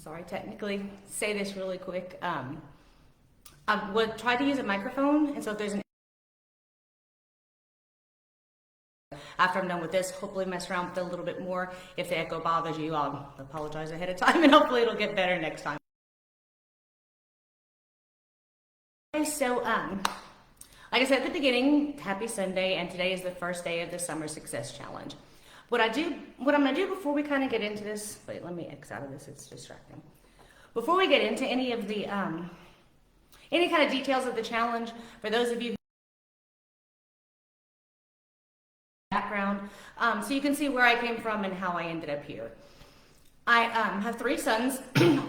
sorry, technically say this really quick. I would try to use a microphone, and so if there's an after I'm done with this, hopefully mess around with it a little bit more. If the echo bothers you, I'll apologize ahead of time, and hopefully it'll get better next time. Okay, so like I said at the beginning, happy Sunday, and today is the first day of the Summer Success Challenge. What I'm gonna do before we kind of get into this, wait, let me X out of this, it's distracting. Before we get into any of the, any kind of details of the challenge, for those of you background, so you can see where I came from and how I ended up here. I have 3 sons,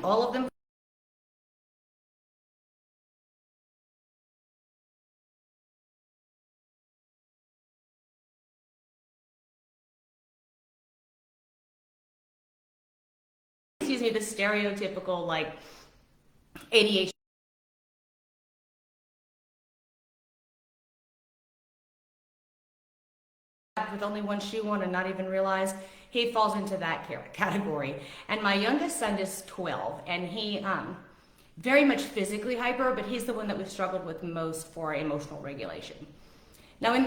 all of them the stereotypical like ADHD with only one shoe on and not even realize he falls into that category. And my youngest son is 12, and he very much physically hyper, but he's the one that we've struggled with most for emotional regulation. Now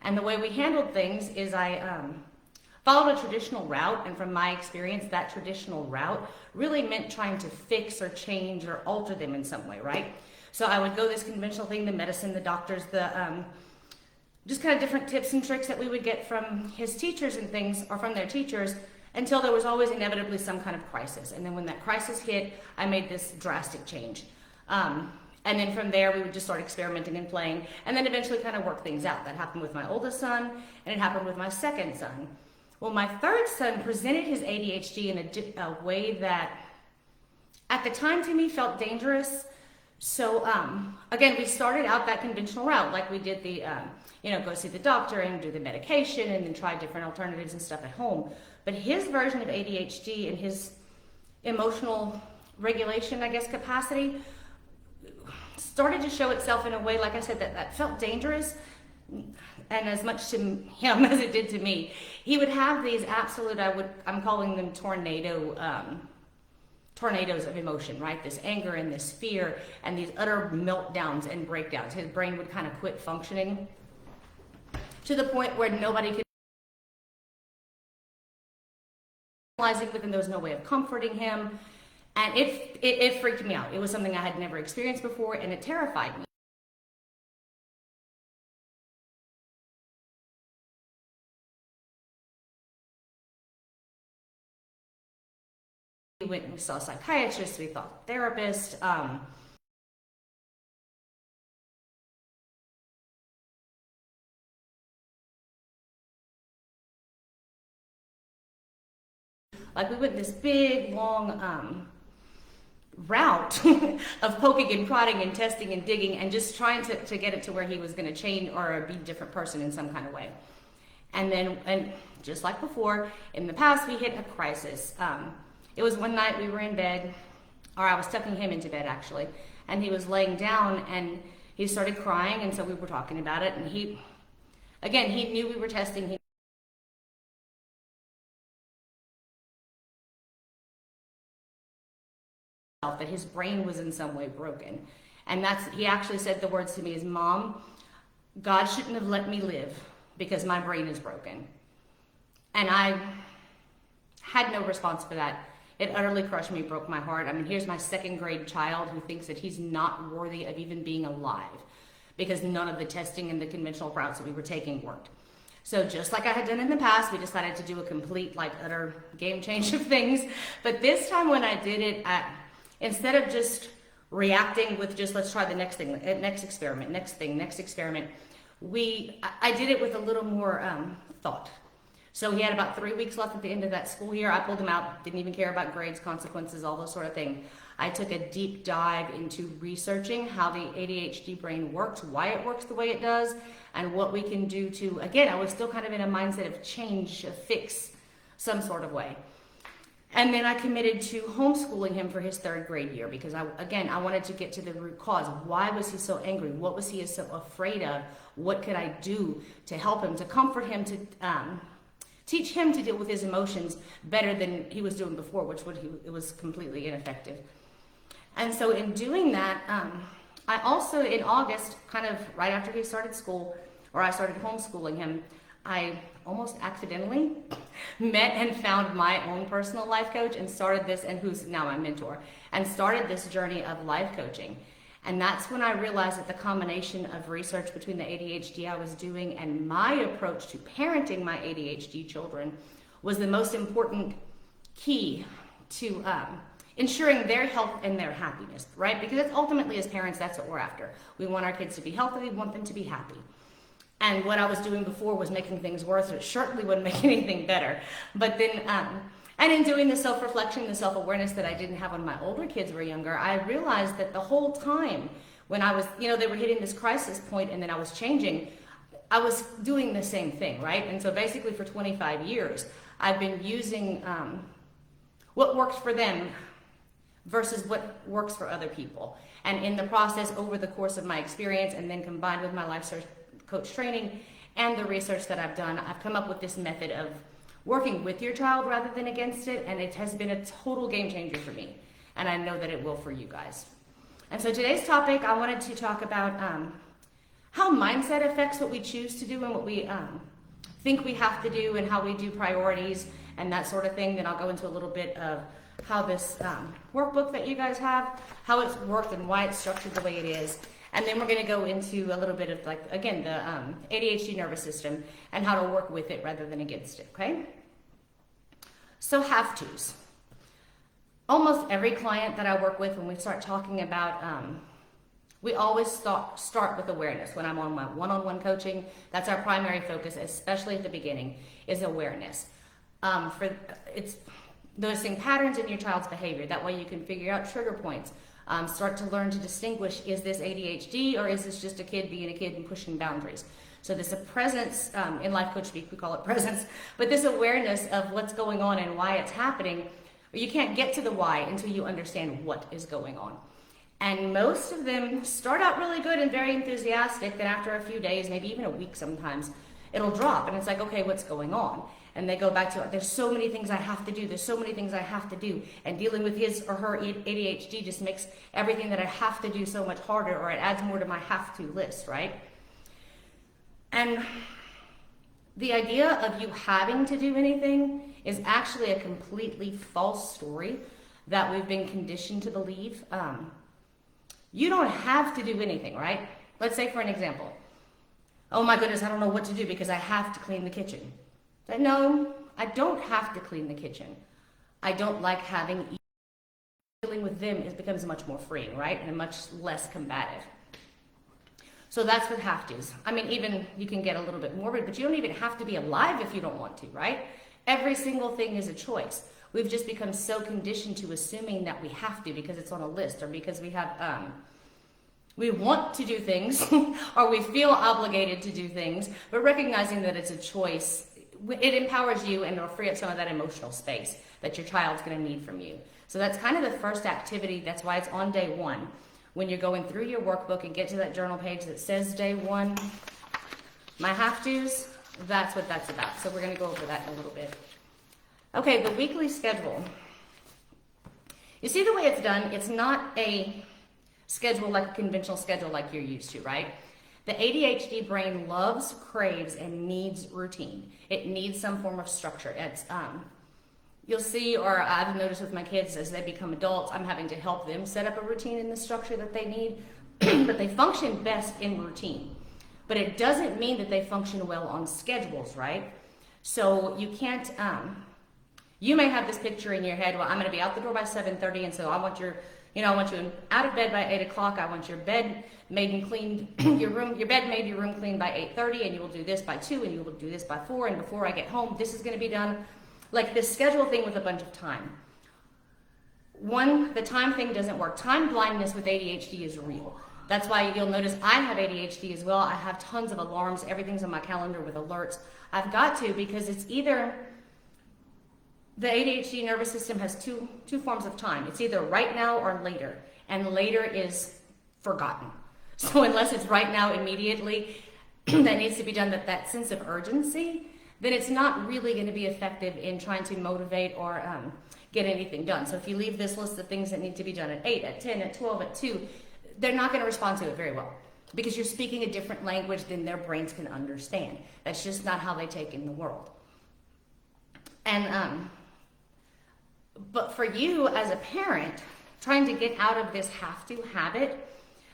and the way we handled things is I followed a traditional route, and from my experience, that traditional route really meant trying to fix or change or alter them in some way, right? So I would go this conventional thing, the medicine, the doctors, the just kind of different tips and tricks that we would get from his teachers and things, or from their teachers, until there was always inevitably some kind of crisis. And then when that crisis hit, I made this drastic change. And then from there, we would just start experimenting and playing, and then eventually kind of work things out. That happened with my oldest son, and it happened with my second son. Well, my third son presented his ADHD in a way that, at the time to me, felt dangerous. So, again, we started out that conventional route, like we did the, go see the doctor and do the medication and then try different alternatives and stuff at home. But his version of ADHD and his emotional regulation, I guess, capacity started to show itself in a way, like I said, that felt dangerous. And as much to him as it did to me, he would have these absolute, I'm calling them tornadoes of emotion, right? This anger and this fear and these utter meltdowns and breakdowns. His brain would kind of quit functioning to the point where nobody could analyze it, and there was no way of comforting him. And it freaked me out. It was something I had never experienced before, and it terrified me. We went and we saw psychiatrists, we thought therapists. Like we went this big, long route of poking and prodding and testing and digging and just trying to get it to where he was going to change or be a different person in some kind of way. And then, and just like before, in the past, we hit a crisis. It was one night we were in bed, or I was tucking him into bed actually, and he was laying down and he started crying, and so we were talking about it, and he knew we were testing. That his brain was in some way broken. And he actually said the words to me is, "Mom, God shouldn't have let me live because my brain is broken." And I had no response for that. It utterly crushed me, broke my heart. I mean, here's my 2nd grade child who thinks that he's not worthy of even being alive because none of the testing and the conventional routes that we were taking worked. So just like I had done in the past, we decided to do a complete, utter game change of things. But this time when I did it, instead of just reacting with just, let's try the next thing, next experiment, next thing, next experiment, I did it with a little more thought. So he had about 3 weeks left at the end of that school year. I pulled him out, didn't even care about grades, consequences, all those sort of things. I took a deep dive into researching how the ADHD brain works, why it works the way it does, and what we can do to, again, I was still kind of in a mindset of change, of fix, some sort of way. And then I committed to homeschooling him for his 3rd grade year because, I wanted to get to the root cause. Why was he so angry? What was he so afraid of? What could I do to help him, to comfort him, teach him to deal with his emotions better than he was doing before, it was completely ineffective. And so in doing that, I also, in August, kind of right after he started school, or I started homeschooling him, I almost accidentally met and found my own personal life coach and started this, and who's now my mentor, and started this journey of life coaching. And that's when I realized that the combination of research between the ADHD I was doing and my approach to parenting my ADHD children was the most important key to ensuring their health and their happiness, right? Because it's ultimately, as parents, that's what we're after. We want our kids to be healthy, we want them to be happy. And what I was doing before was making things worse. It certainly wouldn't make anything better. But then, and in doing the self-reflection, the self-awareness that I didn't have when my older kids were younger, I realized that the whole time when I was, they were hitting this crisis point and then I was changing, I was doing the same thing, right? And so basically for 25 years, I've been using what worked for them versus what works for other people. And in the process, over the course of my experience, and then combined with my life coach training and the research that I've done, I've come up with this method of working with your child rather than against it, and it has been a total game changer for me, and I know that it will for you guys. And so today's topic, I wanted to talk about how mindset affects what we choose to do and what we think we have to do, and how we do priorities and that sort of thing. Then I'll go into a little bit of how this workbook that you guys have, how it's worked and why it's structured the way it is. And then we're going to go into a little bit of, like, again, the ADHD nervous system and how to work with it rather than against it, okay? So have-tos. Almost every client that I work with, when we start talking about, we always start with awareness. When I'm on my one-on-one coaching, that's our primary focus, especially at the beginning, is awareness. It's noticing patterns in your child's behavior. That way you can figure out trigger points. Start to learn to distinguish, is this ADHD or is this just a kid being a kid and pushing boundaries? So this presence, in life coach speak, we call it presence, but this awareness of what's going on and why it's happening. You can't get to the why until you understand what is going on. And most of them start out really good and very enthusiastic, then after a few days, maybe even a week sometimes, it'll drop and it's like, okay, what's going on? And they go back to, there's so many things I have to do. There's so many things I have to do. And dealing with his or her ADHD just makes everything that I have to do so much harder, or it adds more to my have to list, right? And the idea of you having to do anything is actually a completely false story that we've been conditioned to believe. You don't have to do anything, right? Let's say for an example, oh my goodness, I don't know what to do because I have to clean the kitchen. No, I don't have to clean the kitchen. I don't like dealing with them. It becomes much more freeing, right? And much less combative. So that's what have to's. I mean, even you can get a little bit morbid, but you don't even have to be alive if you don't want to, right? Every single thing is a choice. We've just become so conditioned to assuming that we have to because it's on a list, or because we have, we want to do things, or we feel obligated to do things, but recognizing that it's a choice, it empowers you and it'll free up some of that emotional space that your child's going to need from you. So that's kind of the first activity. That's why it's on day one. When you're going through your workbook and get to that journal page that says day one, my have-tos, that's what that's about. So we're going to go over that in a little bit. Okay, the weekly schedule. You see the way it's done? It's not a schedule like a conventional schedule like you're used to, right? The ADHD brain loves, craves, and needs routine. It needs some form of structure. It's, you'll see, or I've noticed with my kids as they become adults, I'm having to help them set up a routine in the structure that they need, but they function best in routine. But it doesn't mean that they function well on schedules, right? So you can't, you may have this picture in your head, well, I'm going to be out the door by 7:30, and so I want your, I want you out of bed by 8 o'clock. I want your bed made and cleaned, your bed made, your room cleaned by 8:30, and you will do this by 2, and you will do this by 4, and before I get home, this is going to be done. Like this schedule thing with a bunch of time. One, the time thing doesn't work. Time blindness with ADHD is real. That's why you'll notice I have ADHD as well. I have tons of alarms. Everything's on my calendar with alerts. I've got to, because it's either, the ADHD nervous system has two forms of time. It's either right now or later, and later is forgotten. So unless it's right now immediately, that needs to be done, that sense of urgency, then it's not really going to be effective in trying to motivate or get anything done. So if you leave this list of things that need to be done at 8, at 10, at 12, at 2, they're not going to respond to it very well because you're speaking a different language than their brains can understand. That's just not how they take in the world. And but for you as a parent, trying to get out of this have to habit,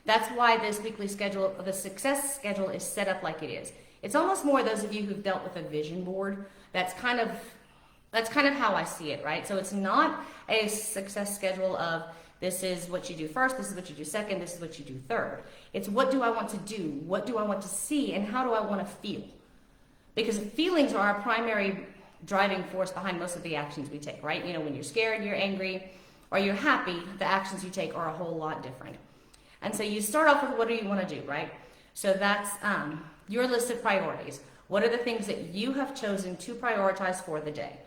that's why this weekly schedule, the success schedule, is set up like it is. It's almost more those of you who've dealt with a vision board. That's kind of how I see it, right? So it's not a success schedule of this is what you do first, this is what you do second, this is what you do third. It's what do I want to do, what do I want to see, and how do I want to feel? Because feelings are our primary driving force behind most of the actions we take, right? You know, when you're scared, you're angry, or you're happy, the actions you take are a whole lot different. And so you start off with what do you want to do, right? So that's your list of priorities. What are the things that you have chosen to prioritize for the day?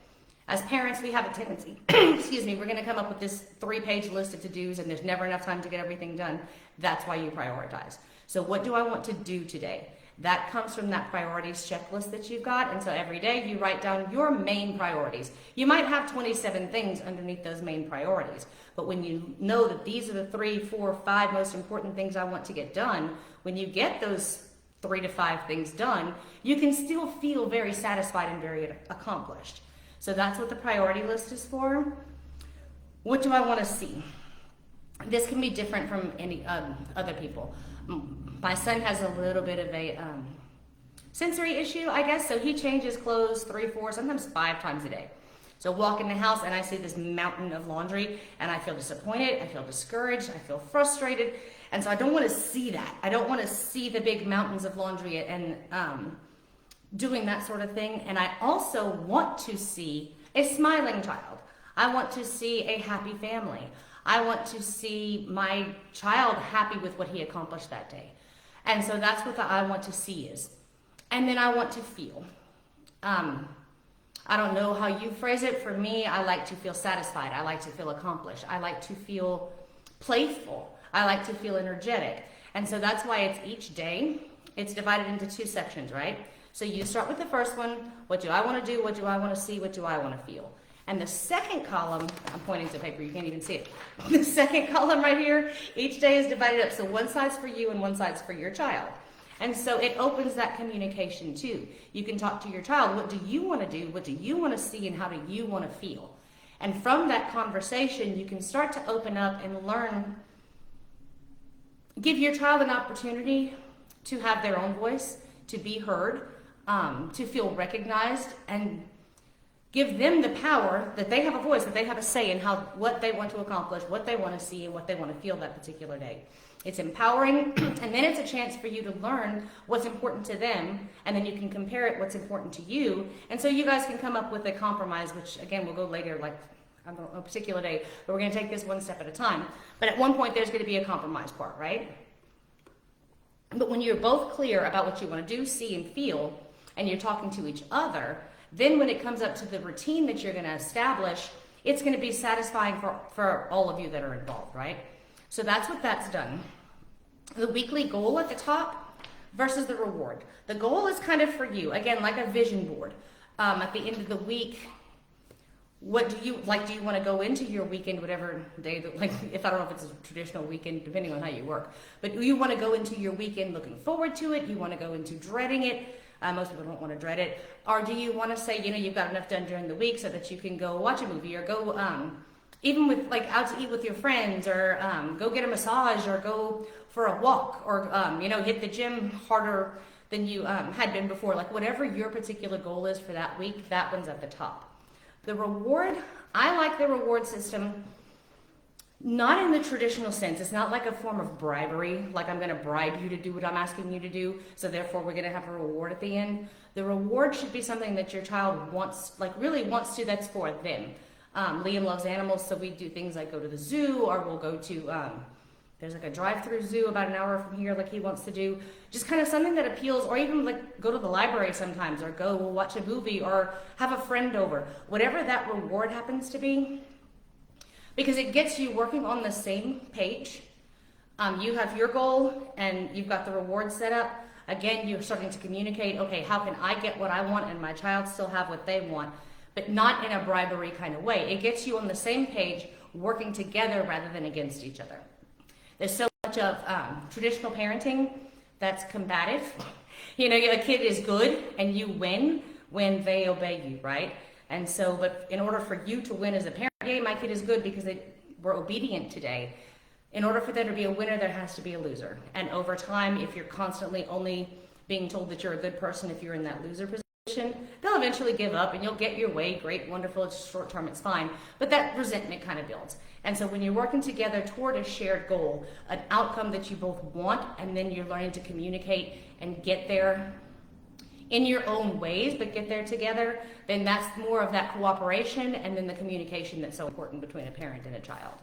As parents, we have a tendency, excuse me, we're going to come up with this 3-page list of to-dos and there's never enough time to get everything done. That's why you prioritize. So what do I want to do today? That comes from that priorities checklist that you've got. And so every day you write down your main priorities. You might have 27 things underneath those main priorities. But when you know that these are the 3, 4, 5 most important things I want to get done, when you get those 3 to 5 things done, you can still feel very satisfied and very accomplished. So that's what the priority list is for. What do I want to see? This can be different from any other people. My son has a little bit of a sensory issue, I guess, so he changes clothes 3, 4, sometimes 5 times a day. So walk in the house and I see this mountain of laundry and I feel disappointed, I feel discouraged, I feel frustrated, and so I don't want to see that. I don't want to see the big mountains of laundry and doing that sort of thing. And I also want to see a smiling child. I want to see a happy family. I want to see my child happy with what he accomplished that day. And so that's what the I want to see is. And then I want to feel. I don't know how you phrase it. For me, I like to feel satisfied. I like to feel accomplished. I like to feel playful. I like to feel energetic. And so that's why it's each day. It's divided into 2 sections, right? So you start with the first one. What do I want to do? What do I want to see? What do I want to feel? And the second column, I'm pointing to paper, you can't even see it. The second column right here, each day is divided up. So one side's for you and one side's for your child. And so it opens that communication too. You can talk to your child. What do you want to do? What do you want to see? And how do you want to feel? And from that conversation, you can start to open up and learn. Give your child an opportunity to have their own voice, to be heard, to feel recognized, and give them the power that they have a voice, that they have a say in what they want to accomplish, what they want to see, and what they want to feel that particular day. It's empowering, and then it's a chance for you to learn what's important to them, and then you can compare it what's important to you, and so you guys can come up with a compromise, which again we'll go later, like on a particular day, but we're going to take this one step at a time. But at one point there's going to be a compromise part, right? But when you're both clear about what you want to do, see, and feel, and you're talking to each other, then when it comes up to the routine that you're going to establish, it's going to be satisfying for all of you that are involved, right? So that's what that's done. The weekly goal at the top versus the reward. The goal is kind of for you, again, like a vision board. At the end of the week, what do you like? Do you want to go into your weekend, whatever day, like if I don't know if it's a traditional weekend, depending on how you work, but do you want to go into your weekend looking forward to it? You want to go into dreading it? Most people don't want to dread it. Or do you want to say, you've got enough done during the week so that you can go watch a movie or go, even with like out to eat with your friends, or go get a massage, or go for a walk, or hit the gym harder than you had been before. Like whatever your particular goal is for that week, that one's at the top. The reward, I like the reward system, not in the traditional sense. It's not like a form of bribery, like I'm going to bribe you to do what I'm asking you to do, so therefore we're going to have a reward at the end. The reward should be something that your child wants, like really wants to, that's for them. Liam loves animals, so we do things like go to the zoo, or we'll go to, there's like a drive-through zoo about an hour from here, like he wants to do. Just kind of something that appeals, or even like go to the library sometimes, or go watch a movie, or have a friend over. Whatever that reward happens to be, because it gets you working on the same page. You have your goal, and you've got the reward set up. again, you're starting to communicate, okay, how can I get what I want and my child still have what they want, but not in a bribery kind of way. It gets you on the same page, working together rather than against each other. There's so much of traditional parenting that's combative. You know, a kid is good and you win when they obey you, right? And so, but in order for you to win as a parent, hey, my kid is good because they were obedient today. In order for there to be a winner, there has to be a loser. And over time, if you're constantly only being told that you're a good person, if you're in that loser position, they'll eventually give up and you'll get your way. Great, wonderful, it's short term, it's fine. But that resentment kind of builds. And so when you're working together toward a shared goal, an outcome that you both want, and then you're learning to communicate and get there in your own ways, but get there together, then that's more of that cooperation and then the communication that's so important between a parent and a child.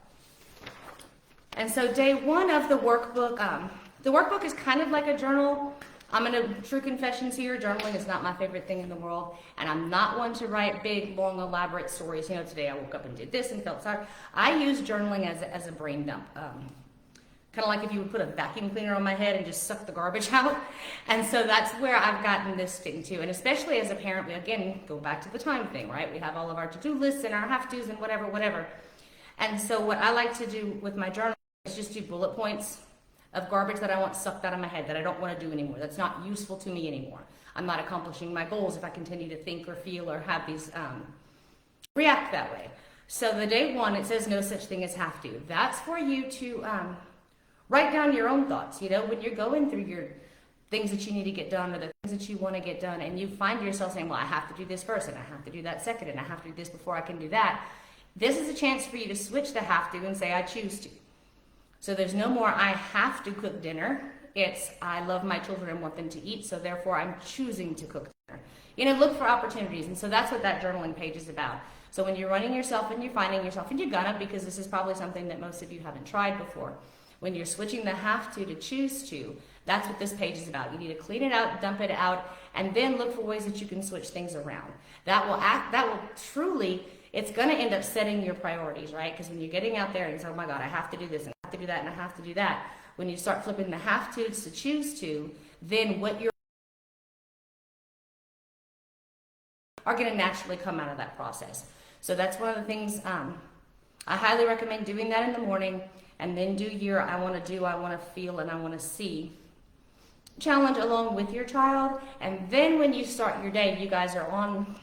And so day one of the workbook is kind of like a journal. I'm going to, true confessions here, journaling is not my favorite thing in the world, and I'm not one to write big, long, elaborate stories. You know, today I woke up and did this and felt sorry. I use journaling as a brain dump. Kind of like if you would put a vacuum cleaner on my head and just suck the garbage out. And so that's where I've gotten this thing too. And especially as a parent, we again go back to the time thing, right? We have all of our to-do lists and our have-tos and whatever. And so what I like to do with my journal is just do bullet points of garbage that I want sucked out of my head, that I don't want to do anymore, that's not useful to me anymore. I'm not accomplishing my goals if I continue to think or feel or have these, react that way. So the day one, it says no such thing as have to. That's for you to write down your own thoughts. You know, when you're going through your things that you need to get done or the things that you want to get done, and you find yourself saying, well, I have to do this first, and I have to do that second, and I have to do this before I can do that. This is a chance for you to switch the have to and say, I choose to. So there's no more I have to cook dinner. It's I love my children and want them to eat, so therefore I'm choosing to cook dinner. You know, look for opportunities. And so that's what that journaling page is about. So when you're running yourself and you're finding yourself, and you're gonna, because this is probably something that most of you haven't tried before, when you're switching the have to choose to, that's what this page is about. You need to clean it out, dump it out, and then look for ways that you can switch things around. That will truly, it's gonna end up setting your priorities, right? Because when you're getting out there and you say, oh my God, I have to do this, and I have to do that, and I have to do that. When you start flipping the have tos to choose to, then what you're are gonna naturally come out of that process. So that's one of the things, I highly recommend doing that in the morning, and then do your I want to do, I want to feel, and I want to see challenge along with your child. And then when you start your day, you guys are on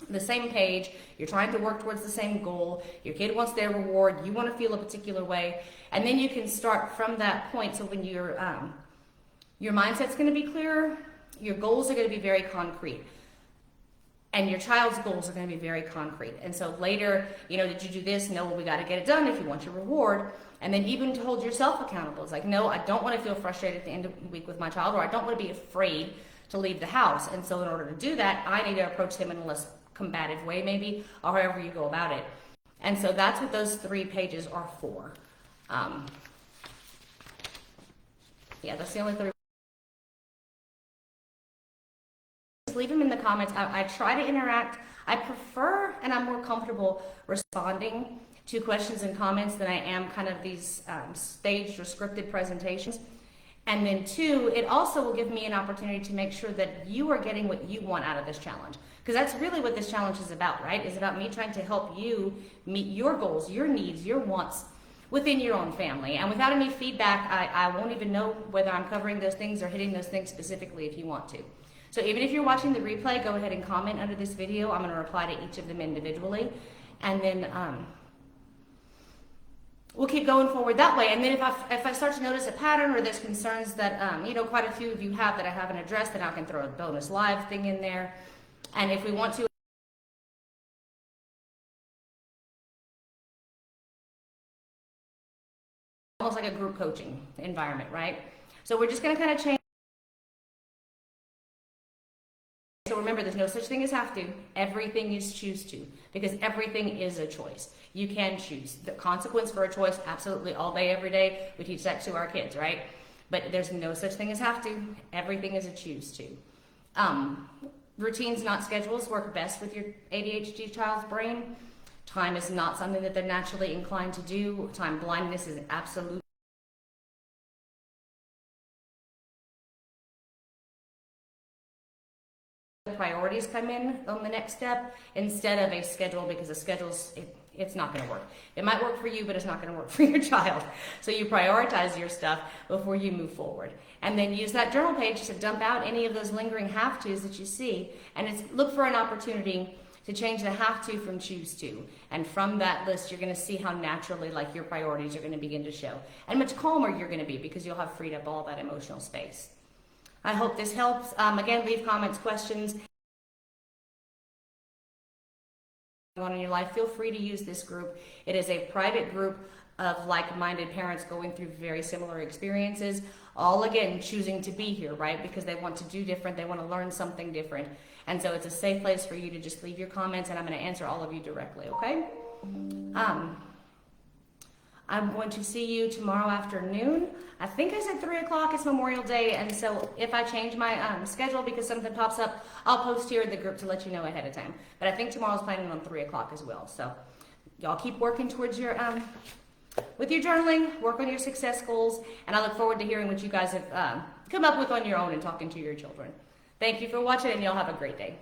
the same page, you're trying to work towards the same goal, your kid wants their reward, you want to feel a particular way, and then you can start from that point. So when your mindset's going to be clearer, your goals are going to be very concrete. And your child's goals are going to be very concrete. And so later, you know, did you do this? No, well, we got to get it done if you want your reward. And then even to hold yourself accountable. It's like, no, I don't want to feel frustrated at the end of the week with my child, or I don't want to be afraid to leave the house. And so in order to do that, I need to approach him in a less combative way maybe, or however you go about it. And so that's what those 3 pages are for. Yeah, that's the only 3. Leave them in the comments. I try to interact. I prefer, and I'm more comfortable responding to questions and comments than I am kind of these staged or scripted presentations. And then 2, it also will give me an opportunity to make sure that you are getting what you want out of this challenge. Because that's really what this challenge is about, right? It's about me trying to help you meet your goals, your needs, your wants within your own family. And without any feedback, I won't even know whether I'm covering those things or hitting those things specifically if you want to. So even if you're watching the replay, go ahead and comment under this video. I'm going to reply to each of them individually. And then we'll keep going forward that way. And then if I start to notice a pattern or there's concerns that, you know, quite a few of you have that I haven't addressed, then I can throw a bonus live thing in there. And if we want to, almost like a group coaching environment, right? So we're just going to kind of change. So remember, there's no such thing as have to. Everything is choose to, because everything is a choice. You can choose. The consequence for a choice, absolutely, all day, every day. We teach that to our kids, right? But there's no such thing as have to. Everything is a choose to. Routines, not schedules, work best with your ADHD child's brain. Time is not something that they're naturally inclined to do. Time blindness is absolute. priorities come in on the next step instead of a schedule, because a schedule's, it's not going to work. It might work for you, but it's not going to work for your child. So you prioritize your stuff before you move forward. And then use that journal page to dump out any of those lingering have-tos that you see, and look for an opportunity to change the have to from choose to. And from that list, you're going to see how naturally like your priorities are going to begin to show, and much calmer you're going to be because you'll have freed up all that emotional space. I hope this helps. Again, leave comments, questions on in your life. Feel free to use this group. It is a private group of like-minded parents going through very similar experiences, all again choosing to be here, right? Because they want to do different, they want to learn something different. And so it's a safe place for you to just leave your comments, and I'm going to answer all of you directly, okay? I'm going to see you tomorrow afternoon. I think I said 3 o'clock, it's Memorial Day, and so if I change my schedule because something pops up, I'll post here in the group to let you know ahead of time. But I think tomorrow's planning on 3 o'clock as well. So y'all keep working towards your, with your journaling, work on your success goals, and I look forward to hearing what you guys have come up with on your own and talking to your children. Thank you for watching, and y'all have a great day.